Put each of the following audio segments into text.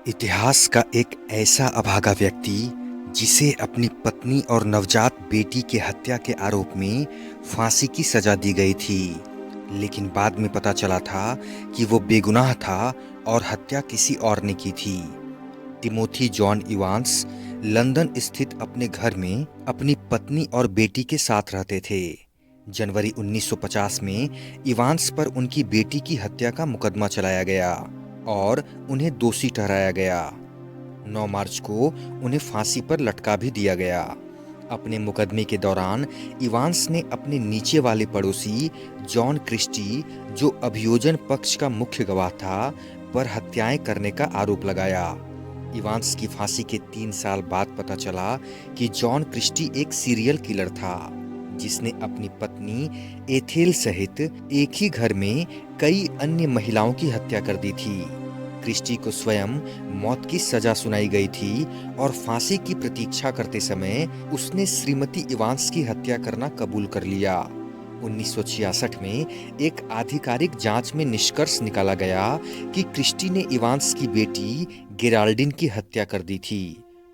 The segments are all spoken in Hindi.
इतिहास का एक ऐसा अभागा व्यक्ति जिसे अपनी पत्नी और नवजात बेटी की हत्या के आरोप में फांसी की सजा दी गई थी, लेकिन बाद में पता चला था कि वो बेगुनाह था और हत्या किसी और ने की थी। टिमोथी जॉन इवांस लंदन स्थित अपने घर में अपनी पत्नी और बेटी के साथ रहते थे। जनवरी 1950 में इवांस पर उनकी बेटी की हत्या का मुकदमा चलाया गया और उन्हें दोषी ठहराया गया। 9 मार्च को उन्हें फांसी पर लटका भी दिया गया। अपने मुकदमे के दौरान इवांस ने अपने नीचे वाले पड़ोसी जॉन क्रिस्टी, जो अभियोजन पक्ष का मुख्य गवाह था, पर हत्याएं करने का आरोप लगाया। इवांस की फांसी के 3 साल बाद पता चला कि जॉन क्रिस्टी एक सीरियल किलर था, जिसने अपनी पत्नी एथेल सहित एक ही घर में कई अन्य महिलाओं की हत्या कर दी थी। क्रिस्टी को स्वयं मौत की सजा सुनाई गई थी और फांसी की प्रतीक्षा करते समय उसने श्रीमती इवांस की हत्या करना कबूल कर लिया। 1966 में एक आधिकारिक जांच में निष्कर्ष निकाला गया कि क्रिस्टी ने इवांस की बेटी गेराल्डिन की हत्या कर दी थी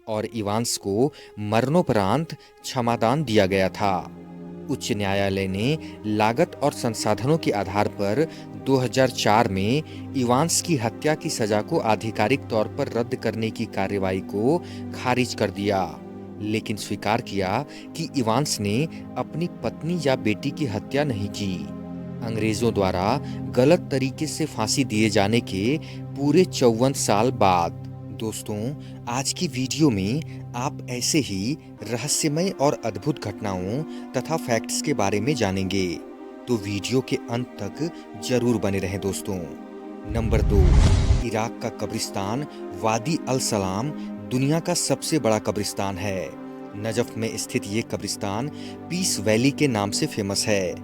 और इवांस को मरणोपरांत क्षमादान दिया गया था। उच्च न्यायालय ने लागत और संसाधनों के आधार पर 2004 में इवांस की हत्या की सजा को आधिकारिक तौर पर रद्द करने की कार्यवाही को खारिज कर दिया, लेकिन स्वीकार किया कि इवांस ने अपनी पत्नी या बेटी की हत्या नहीं की। अंग्रेजों द्वारा गलत तरीके से फांसी दिए जाने के पूरे 54 साल बाद। दोस्तों, आज की वीडियो में आप ऐसे ही रहस्यमय और अद्भुत घटनाओं तथा फैक्ट्स के बारे में जानेंगे, तो वीडियो के अंत तक जरूर बने रहें दोस्तों। नंबर 2, इराक का कब्रिस्तान वादी अल सलाम दुनिया का सबसे बड़ा कब्रिस्तान है। नजफ में स्थित ये कब्रिस्तान पीस वैली के नाम से फेमस है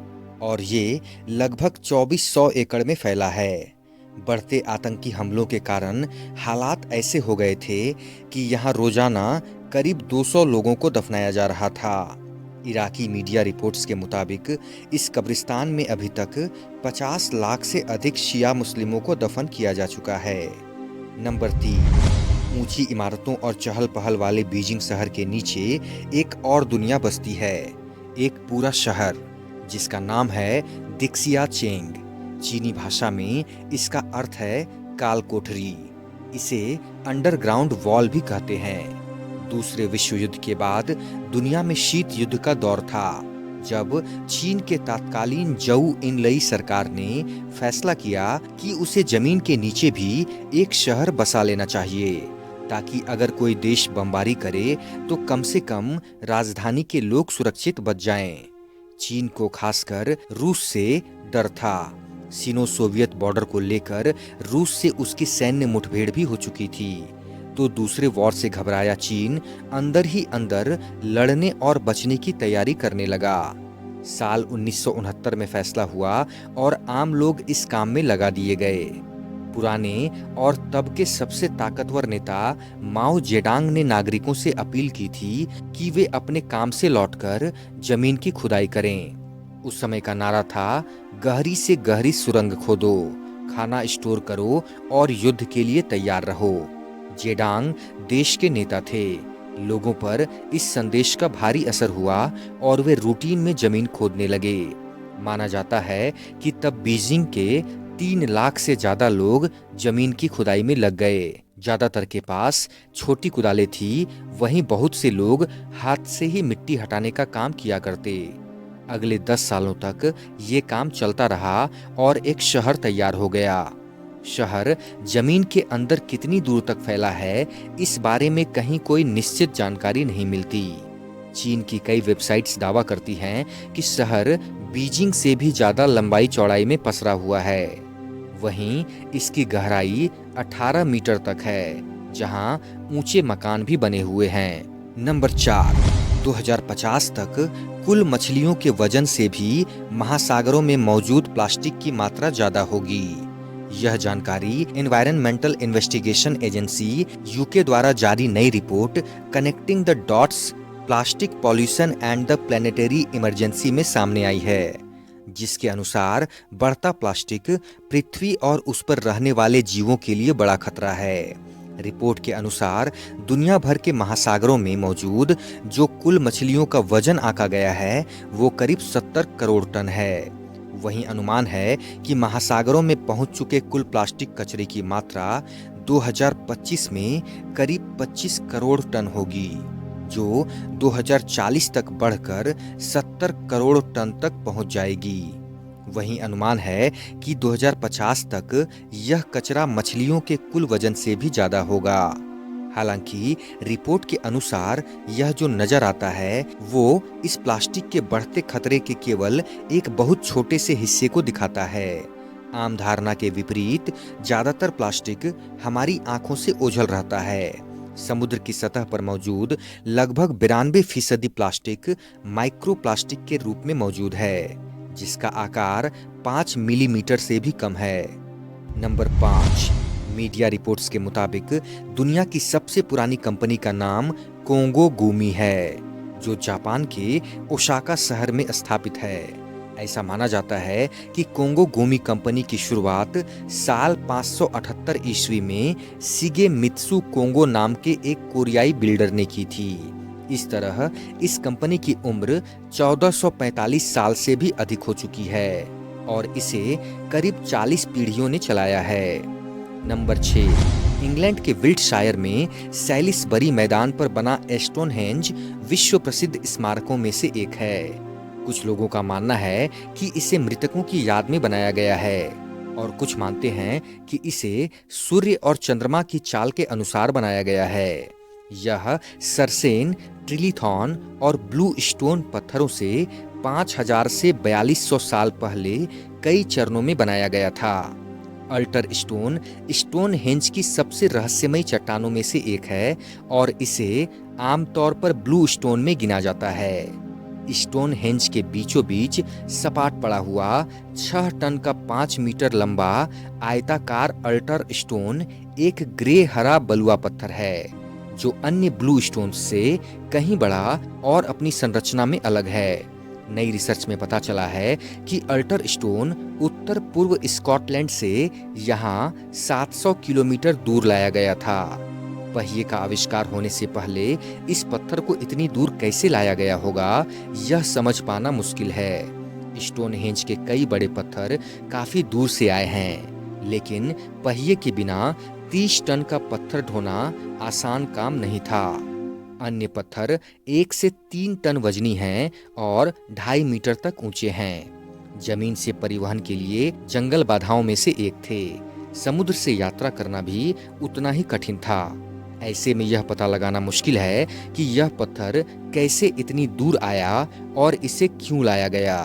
और ये लगभग 2400 एकड़ में फैला है। बढ़ते आतंकी हमलों के कारण हालात ऐसे हो गए थे कि यहाँ रोजाना करीब 200 लोगों को दफनाया जा रहा था। इराकी मीडिया रिपोर्ट्स के मुताबिक इस कब्रिस्तान में अभी तक 50 लाख से अधिक शिया मुस्लिमों को दफन किया जा चुका है। नंबर 3, ऊंची इमारतों और चहल पहल वाले बीजिंग शहर के नीचे एक और दुनिया बसती है, एक पूरा शहर जिसका नाम है दिक्सिया चेंग। चीनी भाषा में इसका अर्थ है काल कोठरी। इसे अंडरग्राउंड वॉल भी कहते हैं। दूसरे विश्व युद्ध के बाद दुनिया में शीत युद्ध का दौर था, जब चीन के तत्कालीन जोऊ इनलई सरकार ने फैसला किया कि उसे जमीन के नीचे भी एक शहर बसा लेना चाहिए, ताकि अगर कोई देश बमबारी करे तो कम से कम राजधानी के लोग सुरक्षित बच जाएं। चीन को खासकर रूस से डर था। सीनो सोवियत बॉर्डर को लेकर रूस से उसकी सैन्य मुठभेड़ भी हो चुकी थी, तो दूसरे वॉर से घबराया चीन अंदर ही अंदर लड़ने और बचने की तैयारी करने लगा। साल 1969 में फैसला हुआ और आम लोग इस काम में लगा दिए गए। पुराने और तब के सबसे ताकतवर नेता माओ जेडांग ने नागरिकों से अपील की थी कि वे अपने काम से लौटकर जमीन की खुदाई करें। उस समय का नारा था, गहरी से गहरी सुरंग खोदो, खाना स्टोर करो और युद्ध के लिए तैयार रहो। जेडांग देश के नेता थे। लोगों पर इस संदेश का भारी असर हुआ और वे रूटीन में जमीन खोदने लगे। माना जाता है कि तब बीजिंग के 3 लाख से ज्यादा लोग जमीन की खुदाई में लग गए। ज्यादातर के पास छोटी कुदालें थी, वहीं बहुत से लोग हाथ से ही मिट्टी हटाने का काम किया करते। अगले 10 सालों तक ये काम चलता रहा और एक शहर तैयार हो गया। शहर जमीन के अंदर कितनी दूर तक फैला है, इस बारे में कहीं कोई निश्चित जानकारी नहीं मिलती। चीन की कई वेबसाइट्स दावा करती हैं कि शहर बीजिंग से भी ज्यादा लंबाई चौड़ाई में पसरा हुआ है। वहीं इसकी गहराई 18 मीटर तक है, जहां ऊंचे मकान भी बने हुए हैं। नंबर 4, 2050 तक कुल मछलियों के वजन से भी महासागरों में मौजूद प्लास्टिक की मात्रा ज्यादा होगी। यह जानकारी एनवायरनमेंटल इन्वेस्टिगेशन एजेंसी यूके द्वारा जारी नई report connecting the dots plastic pollution and the planetary emergency में सामने आई है, जिसके अनुसार बढ़ता प्लास्टिक पृथ्वी और उस पर रहने वाले जीवों के लिए बड़ा खतरा है। रिपोर्ट के अनुसार दुनिया भर के महासागरों में मौजूद जो कुल मछलियों का वजन आंका गया है वो करीब 70 करोड़ टन है। वहीं अनुमान है कि महासागरों में पहुंच चुके कुल प्लास्टिक कचरे की मात्रा 2025 में करीब 25 करोड़ टन होगी, जो 2040 तक बढ़कर 70 करोड़ टन तक पहुंच जाएगी। वहीं अनुमान है कि 2050 तक यह कचरा मछलियों के कुल वजन से भी ज्यादा होगा। हालांकि रिपोर्ट के अनुसार यह जो नजर आता है वो इस प्लास्टिक के बढ़ते खतरे के केवल एक बहुत छोटे से हिस्से को दिखाता है। आम धारणा के विपरीत ज्यादातर प्लास्टिक हमारी आंखों से ओझल रहता है। समुद्र की सतह पर मौजूद लगभग 92% प्लास्टिक माइक्रो प्लास्टिक के रूप में मौजूद है, जिसका आकार 5 मिलीमीटर से भी कम है। नंबर 5, मीडिया रिपोर्ट्स के मुताबिक दुनिया की सबसे पुरानी कंपनी का नाम कोंगो गूमी है, जो जापान के ओसाका शहर में स्थापित है। ऐसा माना जाता है कि कोंगो गूमी कंपनी की शुरुआत साल 578 ईस्वी में शिगे मित्सु कोंगो नाम के एक कोरियाई बिल्डर ने की थी। इस तरह इस कंपनी की उम्र 1445 साल से भी अधिक हो चुकी है और इसे करीब 40 पीढ़ियों ने चलाया है। नंबर 6, इंग्लैंड के विल्टशायर में सैलिसबरी मैदान पर बना स्टोनहेंज विश्व प्रसिद्ध स्मारकों में से एक है। कुछ लोगों का मानना है कि इसे मृतकों की याद में बनाया गया है और कुछ मानते हैं कि इसे सूर्य और चंद्रमा की चाल के अनुसार बनाया गया है। यह सरसेन, ट्रिलिथॉन और ब्लू स्टोन पत्थरों से 5000 से 4200 साल पहले कई चरणों में बनाया गया था। अल्टर स्टोन स्टोनहेंज की सबसे रहस्यमयी चट्टानों में से एक है और इसे आमतौर पर ब्लू स्टोन में गिना जाता है। स्टोनहेंज के बीचों बीच सपाट पड़ा हुआ 6 टन का 5 मीटर लंबा आयताकार अल्टर स्टोन एक ग्रे हरा बलुआ पत्थर है, जो अन्य ब्लू स्टोन से कहीं बड़ा और अपनी संरचना में अलग है। नई रिसर्च में पता चला है कि अल्टर स्टोन उत्तर पूर्व स्कॉटलैंड से यहाँ 700 किलोमीटर दूर लाया गया था। पहिए का आविष्कार होने से पहले इस पत्थर को इतनी दूर कैसे लाया गया होगा, यह समझ पाना मुश्किल है। स्टोनहेंज के कई बड़े पत्थर काफी दूर से आए हैं, लेकिन पहिए के बिना 30 टन का पत्थर ढोना आसान काम नहीं था। अन्य पत्थर 1 से 3 टन वजनी हैं और 2.5 मीटर तक ऊंचे हैं। जमीन से परिवहन के लिए जंगल बाधाओं में से एक थे। समुद्र से यात्रा करना भी उतना ही कठिन था। ऐसे में यह पता लगाना मुश्किल है कि यह पत्थर कैसे इतनी दूर आया और इसे क्यों लाया गया।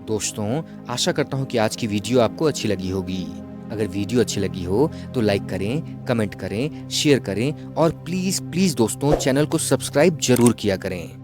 दोस्तों, आशा करता हूँ कि आज की वीडियो आपको अच्छी लगी होगी। अगर वीडियो अच्छी लगी हो तो लाइक करें, कमेंट करें, शेयर करें और प्लीज दोस्तों चैनल को सब्सक्राइब जरूर किया करें।